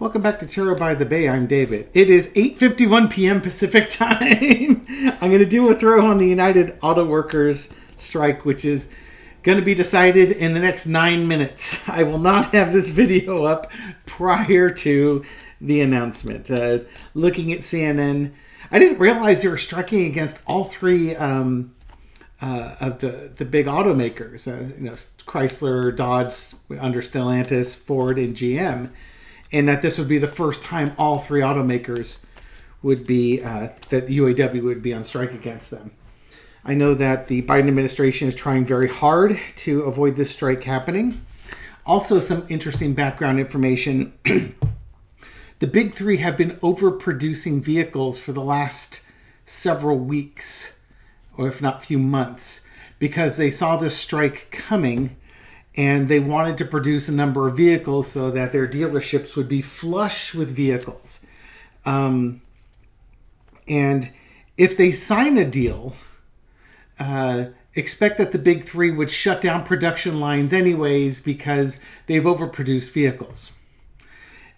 Welcome back to Terror by the Bay. I'm David. It is 8:51 p.m. Pacific time. I'm going to do a throw on the United Auto Workers strike, which is going to be decided in the next 9 minutes. I will not have this video up prior to the announcement. Looking at CNN, I didn't realize they were striking against all three of the big automakers. Chrysler, Dodge, under Stellantis, Ford, and GM. And that this would be the first time all three automakers would be, that the UAW would be on strike against them. I know that the Biden administration is trying very hard to avoid this strike happening. Also, some interesting background information. The big three have been overproducing vehicles for the last several weeks, or if not few months, because they saw this strike coming. And they wanted to produce a number of vehicles so that their dealerships would be flush with vehicles. And if they sign a deal, expect that the big three would shut down production lines anyways because they've overproduced vehicles.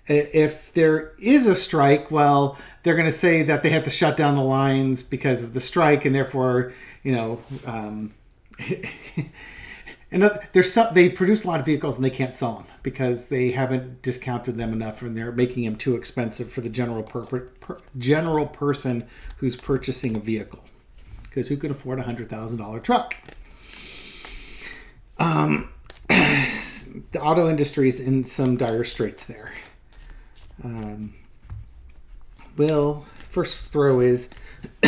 If there is a strike, well, they're going to say that they have to shut down the lines because of the strike, and therefore, and they produce a lot of vehicles and they can't sell them because they haven't discounted them enough and they're making them too expensive for the general person who's purchasing a vehicle. Because who can afford a $100,000 truck? The auto industry is in some dire straits there. First throw is,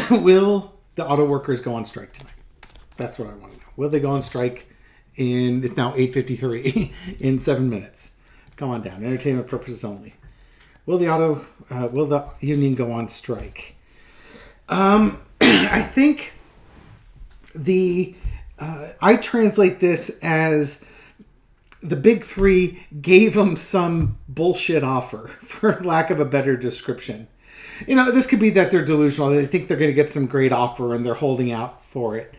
will the auto workers go on strike tonight? That's what I want to know. Will they go on strike? And it's now 8:53 in 7 minutes. Come on down. Entertainment purposes only. Will the union go on strike? I think I translate this as the big three gave them some bullshit offer, for lack of a better description. This could be that they're delusional. They think they're going to get some great offer and they're holding out for it.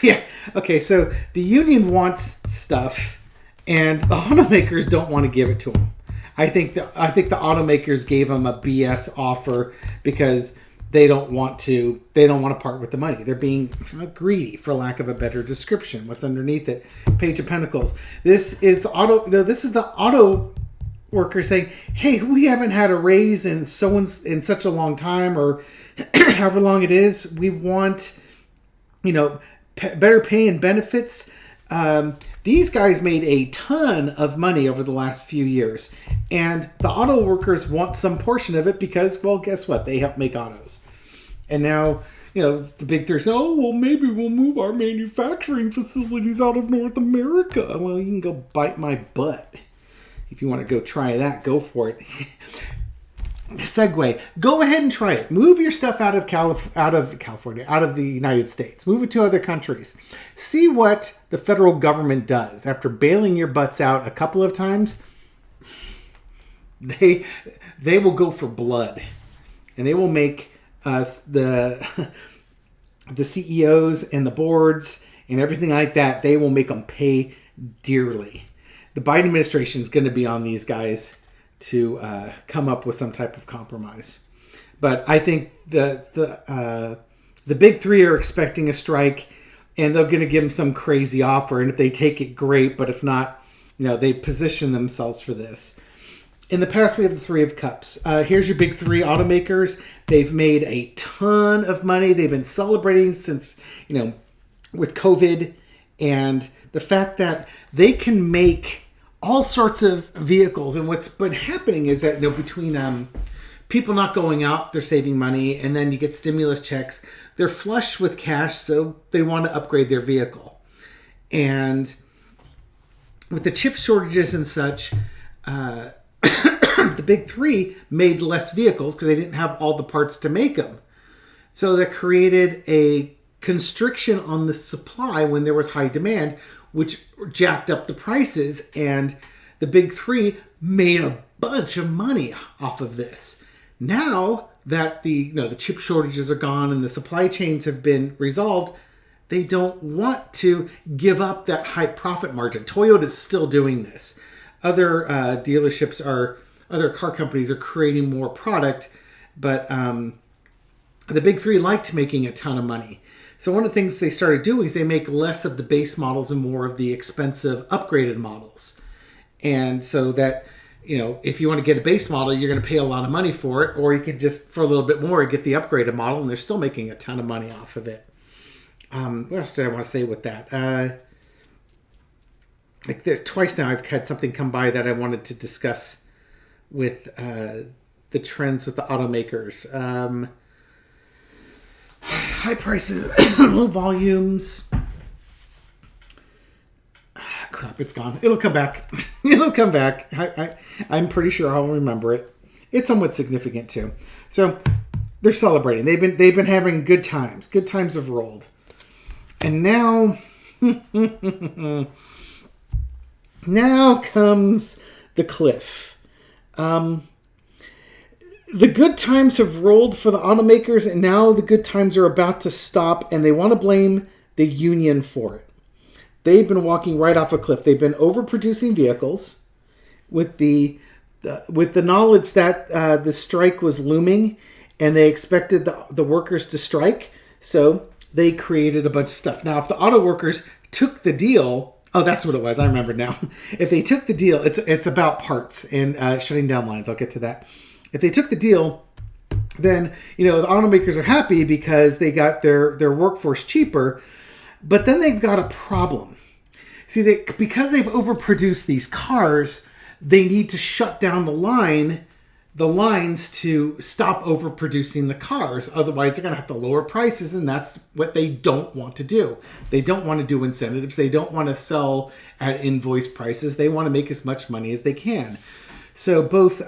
Yeah. Okay, so the union wants stuff, and the automakers don't want to give it to them. I think the automakers gave them a BS offer because they don't want to part with the money. They're being greedy, for lack of a better description. What's underneath it? Page of Pentacles. This is the auto worker saying, "Hey, we haven't had a raise in such a long time, or however long it is. We want, better pay and benefits." These guys made a ton of money over the last few years, and the auto workers want some portion of it because, well, guess what? They help make autos. And now, the big three say, "Oh, well, maybe we'll move our manufacturing facilities out of North America." Well, you can go bite my butt. If you want to go try that, go for it. Segue. Go ahead and try it. Move your stuff out of California, out of the United States. Move it to other countries. See what the federal government does after bailing your butts out a couple of times. They will go for blood, and they will make the CEOs and the boards and everything like that. They will make them pay dearly. The Biden administration is going to be on these guys to come up with some type of compromise. But I think the big three are expecting a strike, and they're going to give them some crazy offer. And if they take it, great. But if not, they position themselves for this. In the past, we have the Three of Cups. Here's your big three automakers. They've made a ton of money. They've been celebrating since, with COVID. And the fact that they can make all sorts of vehicles. And what's been happening is that, between people not going out, they're saving money. And then you get stimulus checks. They're flush with cash, so they want to upgrade their vehicle. And with the chip shortages and such, the big three made less vehicles because they didn't have all the parts to make them. So that created a constriction on the supply when there was high demand, which jacked up the prices, and the big three made a bunch of money off of this. Now that the chip shortages are gone and the supply chains have been resolved, they don't want to give up that high profit margin. Toyota's still doing this. other dealerships other car companies are creating more product, but the big three liked making a ton of money. So one of the things they started doing is they make less of the base models and more of the expensive upgraded models. And so that, if you want to get a base model, you're going to pay a lot of money for it, or you can just, for a little bit more, get the upgraded model, and they're still making a ton of money off of it. What else did I want to say with that? There's twice now I've had something come by that I wanted to discuss with the trends with the automakers. High prices, low volumes. Crap, it's gone. It'll come back. It'll come back. I'm pretty sure I'll remember it. It's somewhat significant too. So they're celebrating. They've been having good times. Good times have rolled. And now now comes the cliff. The good times have rolled for the automakers, and now the good times are about to stop, and they want to blame the union for it. They've been walking right off a cliff. They've been overproducing vehicles with the knowledge that the strike was looming, and they expected the workers to strike, so they created a bunch of stuff. Now, if the auto workers took the deal, oh, that's what it was. I remember now. If they took the deal, it's about parts and shutting down lines. I'll get to that. If they took the deal, then, the automakers are happy because they got their workforce cheaper, but then they've got a problem. See, because they've overproduced these cars, they need to shut down the lines to stop overproducing the cars. Otherwise, they're going to have to lower prices, and that's what they don't want to do. They don't want to do incentives. They don't want to sell at invoice prices. They want to make as much money as they can. So both...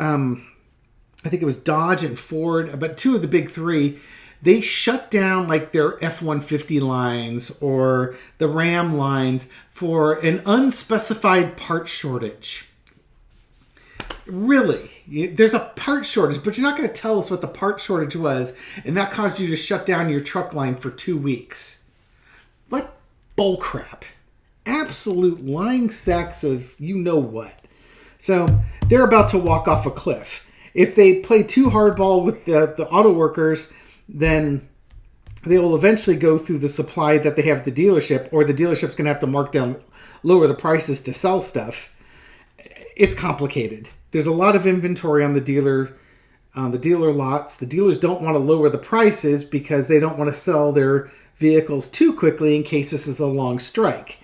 I think it was Dodge and Ford, but two of the big three, they shut down like their F-150 lines or the Ram lines for an unspecified part shortage. Really? There's a part shortage, but you're not going to tell us what the part shortage was, and that caused you to shut down your truck line for 2 weeks. What bullcrap. Absolute lying sacks of you-know-what. So they're about to walk off a cliff. If they play too hardball with the auto workers, then they will eventually go through the supply that they have at the dealership, or the dealership's going to have to lower the prices to sell stuff. It's complicated. There's a lot of inventory on the dealer lots. The dealers don't want to lower the prices because they don't want to sell their vehicles too quickly in case this is a long strike.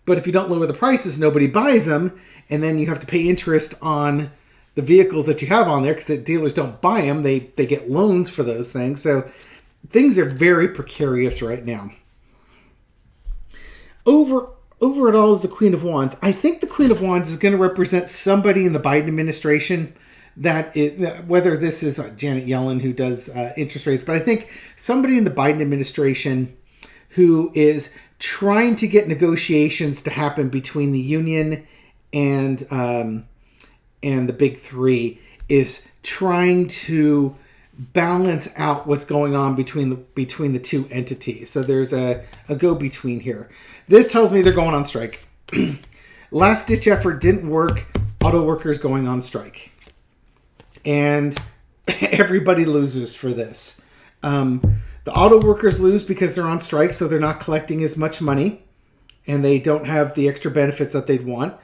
But if you don't lower the prices, nobody buys them, and then you have to pay interest on the vehicles that you have on there because the dealers don't buy them. They get loans for those things. So things are very precarious right now. Over it all is the Queen of Wands. I think the Queen of Wands is going to represent somebody in the Biden administration that is, whether this is Janet Yellen who does interest rates, but I think somebody in the Biden administration who is trying to get negotiations to happen between the union and the big three is trying to balance out what's going on between the two entities. So there's a go-between here. This tells me they're going on strike. Last-ditch effort didn't work. Auto workers going on strike. And everybody loses for this. The auto workers lose because they're on strike, so they're not collecting as much money, and they don't have the extra benefits that they'd want.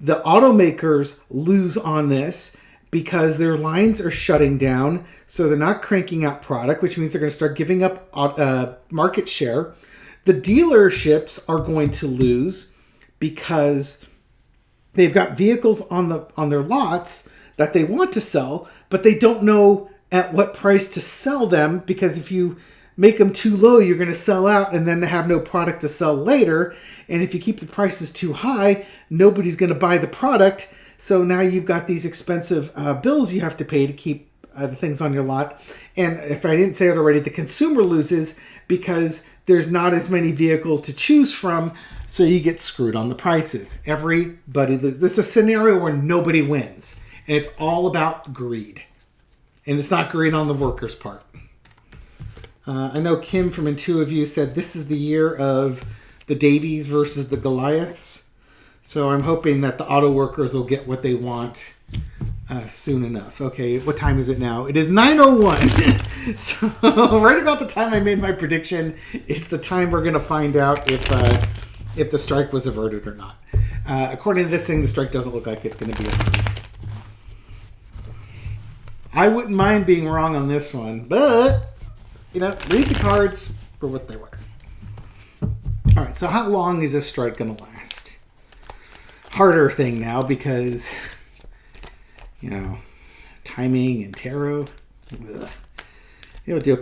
The automakers lose on this because their lines are shutting down, so they're not cranking out product, which means they're going to start giving up market share. The dealerships are going to lose because they've got vehicles on their lots that they want to sell, but they don't know at what price to sell them, because if you make them too low, you're going to sell out and then have no product to sell later. And if you keep the prices too high, nobody's going to buy the product. So now you've got these expensive bills you have to pay to keep the things on your lot. And if I didn't say it already, the consumer loses because there's not as many vehicles to choose from, so you get screwed on the prices. Everybody, this is a scenario where nobody wins. And it's all about greed. And it's not greed on the workers' part. I know Kim from Intuitive said this is the year of the Davies versus the Goliaths. So I'm hoping that the auto workers will get what they want soon enough. Okay, what time is it now? It is 9:01. So right about the time I made my prediction is the time we're going to find out if the strike was averted or not. According to this thing, the strike doesn't look like it's going to be averted. I wouldn't mind being wrong on this one, but, read the cards for what they were. All right, so how long is this strike going to last? Harder thing now because, timing and tarot. Ugh. Maybe I'll do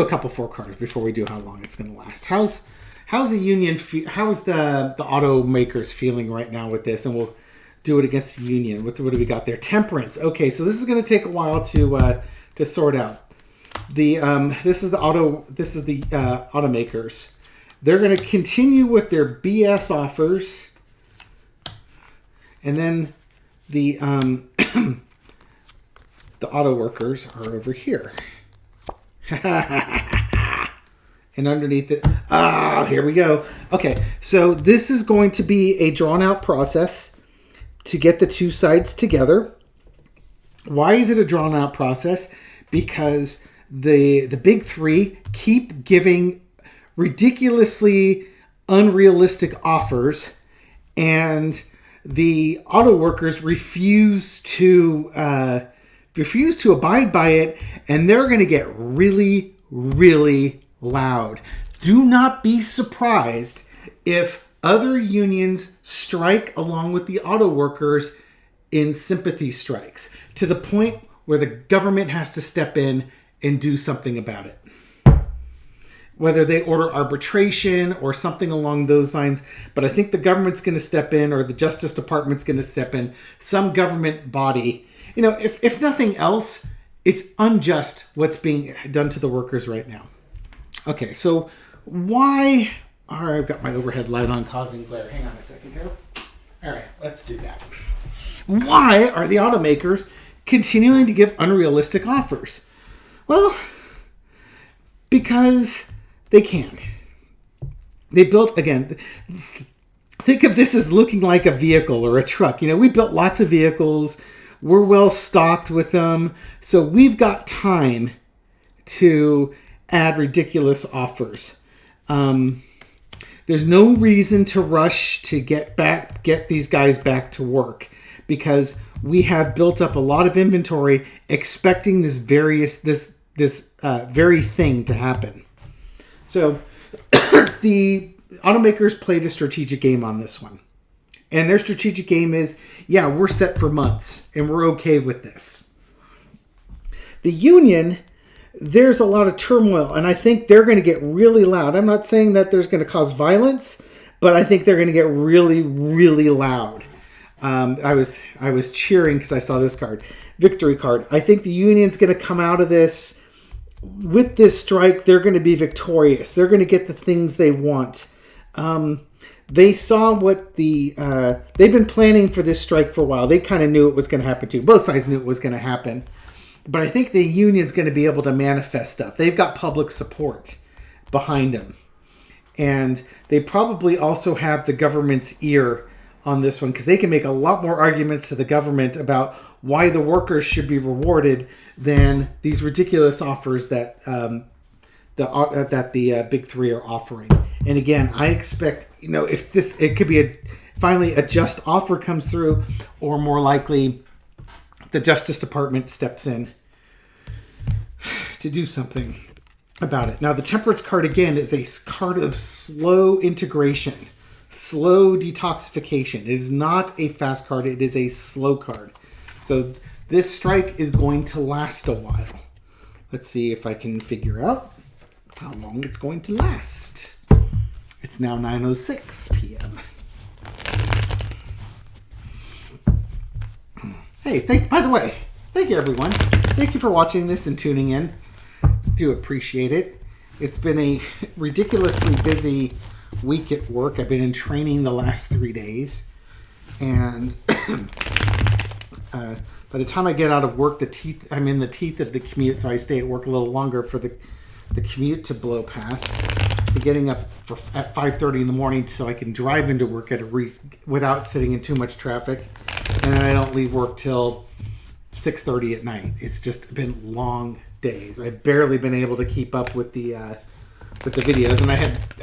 a couple 4 cards before we do how long it's going to last. How's the union? How's the automakers feeling right now with this? And we'll do it against the union. What do we got there? Temperance. Okay, so this is going to take a while to sort out. This is the automakers. They're going to continue with their BS offers, and then the the auto workers are over here. And underneath it, here we go. Okay, so this is going to be a drawn-out process to get the two sides together. Why is it a drawn-out process? Because the big three keep giving ridiculously unrealistic offers, and the auto workers refuse to abide by it, and they're going to get really, really loud. Do not be surprised if other unions strike along with the auto workers in sympathy strikes to the point where the government has to step in and do something about it. Whether they order arbitration or something along those lines. But I think the government's going to step in, or the Justice Department's going to step in. Some government body. If nothing else, it's unjust what's being done to the workers right now. Okay, so why... All right, I've got my overhead light on causing glare. Hang on a second here. All right, let's do that. Why are the automakers continuing to give unrealistic offers? Well, because they can. They built, again, think of this as looking like a vehicle or a truck. We built lots of vehicles. We're well stocked with them. So we've got time to add ridiculous offers. There's no reason to rush to get these guys back to work, because we have built up a lot of inventory expecting this very thing to happen. So the automakers played a strategic game on this one. And their strategic game is, we're set for months and we're okay with this. The union, there's a lot of turmoil, and I think they're going to get really loud. I'm not saying that there's going to cause violence, but I think they're going to get really, really loud. I was cheering because I saw this card, victory card. I think the union's going to come out of this with this strike. They're going to be victorious. They're going to get the things they want. They saw what they've been planning for this strike for a while. They kind of knew it was going to happen too. Both sides knew it was going to happen. But I think the union's going to be able to manifest stuff. They've got public support behind them. And they probably also have the government's ear on this one, because they can make a lot more arguments to the government about why the workers should be rewarded than these ridiculous offers that the big three are offering. And again, I expect, if it could be finally a just offer comes through, or more likely the Justice Department steps in to do something about it. Now, the Temperance card, again, is a card of slow integration, slow detoxification. It is not a fast card. It is a slow card. So this strike is going to last a while. Let's see if I can figure out how long it's going to last. It's now 9:06 p.m. Hey, by the way, thank you, everyone. Thank you for watching this and tuning in. Do appreciate it. It's been a ridiculously busy week at work. I've been in training the last 3 days. And by the time I get out of work, I'm in the teeth of the commute, so I stay at work a little longer for the commute to blow past. Getting up at 5:30 in the morning so I can drive into work without sitting in too much traffic, and then I don't leave work till 6:30 at night. It's just been long days. I've barely been able to keep up with the videos, and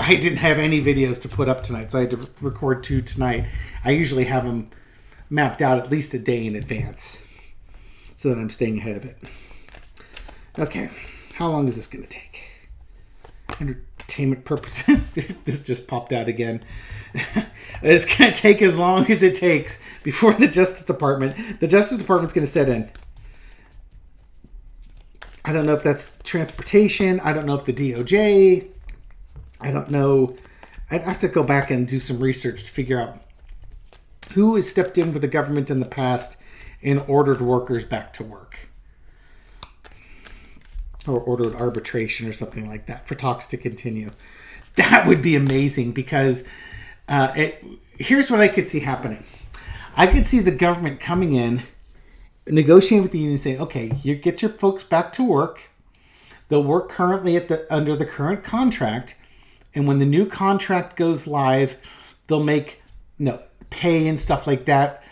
I didn't have any videos to put up tonight, so I had to record 2 tonight. I usually have them mapped out at least a day in advance so that I'm staying ahead of it. Okay, how long is this going to take? Entertainment purpose. This just popped out again. It's going to take as long as it takes before the Justice Department. The Justice Department's going to set in. I don't know if that's transportation. I don't know if the DOJ. I don't know. I'd have to go back and do some research to figure out who has stepped in for the government in the past and ordered workers back to work. Or ordered arbitration or something like that for talks to continue. That would be amazing because here's what I could see happening. I could see the government coming in, negotiating with the union, saying, okay, you get your folks back to work. They'll work currently under the current contract. And when the new contract goes live, they'll make pay and stuff like that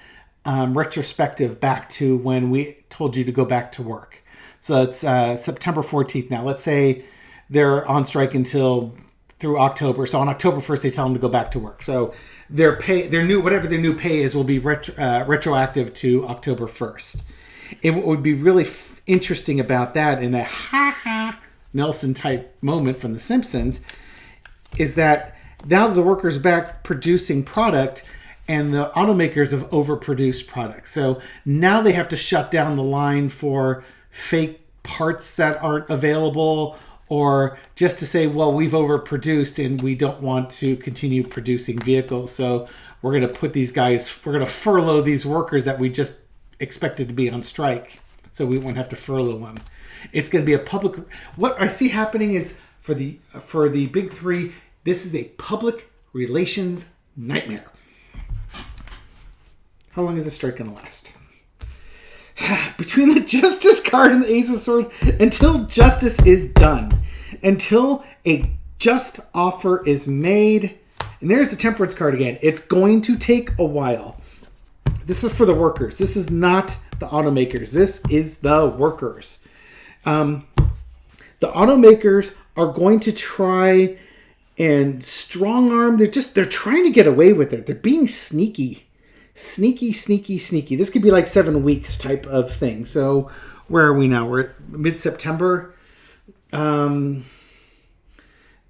retrospective back to when we told you to go back to work. So it's September 14th now. Let's say they're on strike through October. So on October 1st, they tell them to go back to work. So their pay, whatever their new pay is, will be retroactive to October 1st. And what would be really interesting about that, in a Nelson type moment from The Simpsons, is that now the workers back producing product, and the automakers have overproduced products. So now they have to shut down the line for fake parts that aren't available, or just to say, well, we've overproduced and we don't want to continue producing vehicles. So we're going to furlough these workers that we just expected to be on strike. So we won't have to furlough them. It's going to be what I see happening is for the big three, this is a public relations nightmare. How long is this strike going to last? Between the Justice card and the Ace of Swords, until justice is done, until a just offer is made. And there's the Temperance card again. It's going to take a while. This is for the workers. This is not the automakers. This is the workers. The automakers are going to try and strong arm. They're trying to get away with it. They're being sneaky. Sneaky. This could be like 7 weeks type of thing. So where are we now? We're at mid-September. That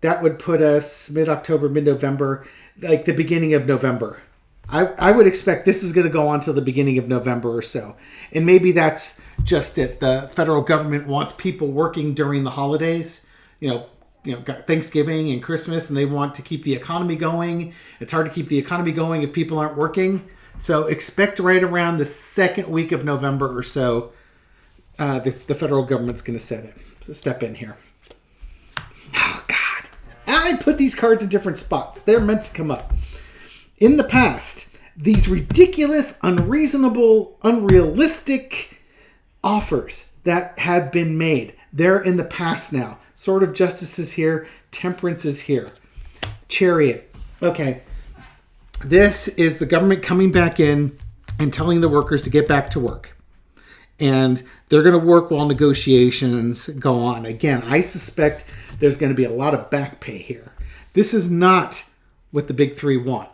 would put us mid-October, mid-November, like the beginning of November. I would expect this is going to go on till the beginning of November or so. And maybe that's just it. The federal government wants people working during the holidays, got Thanksgiving and Christmas, and they want to keep the economy going. It's hard to keep the economy going if people aren't working. So expect right around the second week of November or so, the federal government's going to step in here. Oh, God. I put these cards in different spots. They're meant to come up. In the past, these ridiculous, unreasonable, unrealistic offers that have been made, they're in the past now. Sword of Justice is here. Temperance is here. Chariot. Okay. This is the government coming back in and telling the workers to get back to work. And they're going to work while negotiations go on. Again, I suspect there's going to be a lot of back pay here. This is not what the big three want.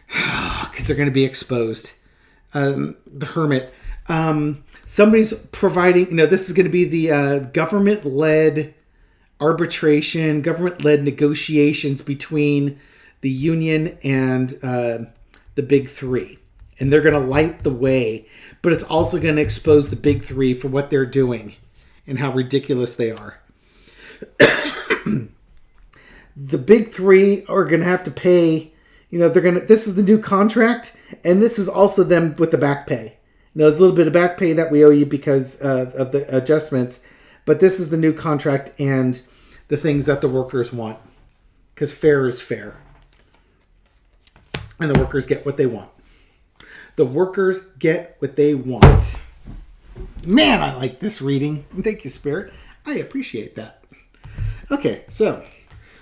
Because they're going to be exposed. The Hermit. Somebody's providing, this is going to be the government-led arbitration, government-led negotiations between the union and the big three. And they're going to light the way. But it's also going to expose the big three for what they're doing and how ridiculous they are. The big three are going to have to pay, this is the new contract, and this is also them with the back pay. There's a little bit of back pay that we owe you because of the adjustments, but this is the new contract and the things that the workers want. Because fair is fair. And the workers get what they want. The workers get what they want. Man, I like this reading. Thank you, Spirit. I appreciate that. Okay, so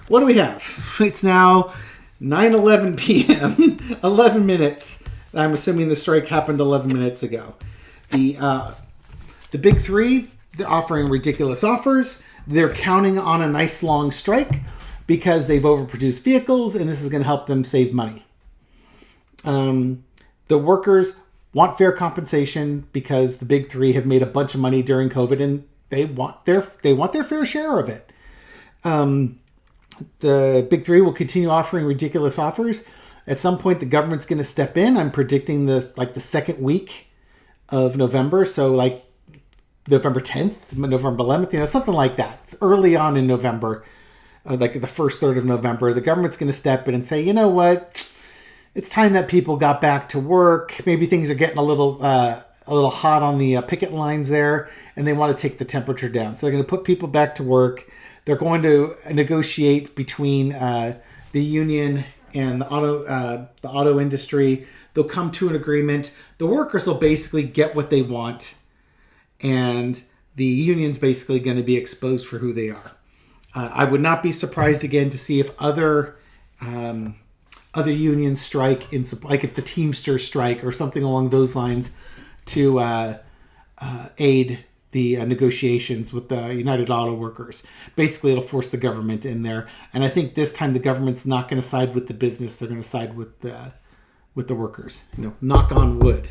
what do we have? It's now 9:11 p.m. 11 minutes. I'm assuming the strike happened 11 minutes ago. The big three, they're offering ridiculous offers. They're counting on a nice long strike because they've overproduced vehicles, and this is going to help them save money. The workers want fair compensation because the big three have made a bunch of money during COVID, and they want their fair share of it. The big three will continue offering ridiculous offers. At some point, the government's going to step in. I'm predicting the second week of November, so like November 10th, November 11th, something like that. It's early on in November, like the first third of November. The government's going to step in and say, you know what? It's time that people got back to work. Maybe things are getting a little hot on the picket lines there, and they want to take the temperature down. So they're going to put people back to work. They're going to negotiate between the union and the auto industry. They'll come to an agreement. The workers will basically get what they want, and the union's basically going to be exposed for who they are. I would not be surprised again to see if other unions strike, like if the Teamsters strike or something along those lines, to aid the negotiations with the United Auto Workers. Basically, it'll force the government in there, and I think this time the government's not going to side with the business; they're going to side with the workers. Knock on wood.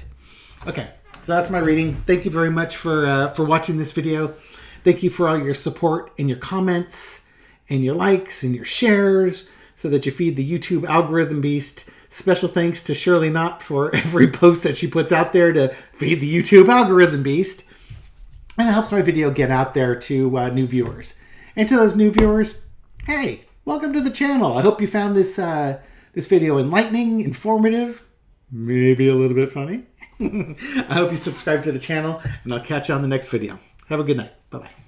Okay, so that's my reading. Thank you very much for watching this video. Thank you for all your support and your comments and your likes and your shares, so that you feed the YouTube algorithm beast. Special thanks to Shirley Knott for every post that she puts out there to feed the YouTube algorithm beast. And it helps my video get out there to new viewers. And to those new viewers, hey, welcome to the channel. I hope you found this video enlightening, informative, maybe a little bit funny. I hope you subscribe to the channel, and I'll catch you on the next video. Have a good night. Bye-bye.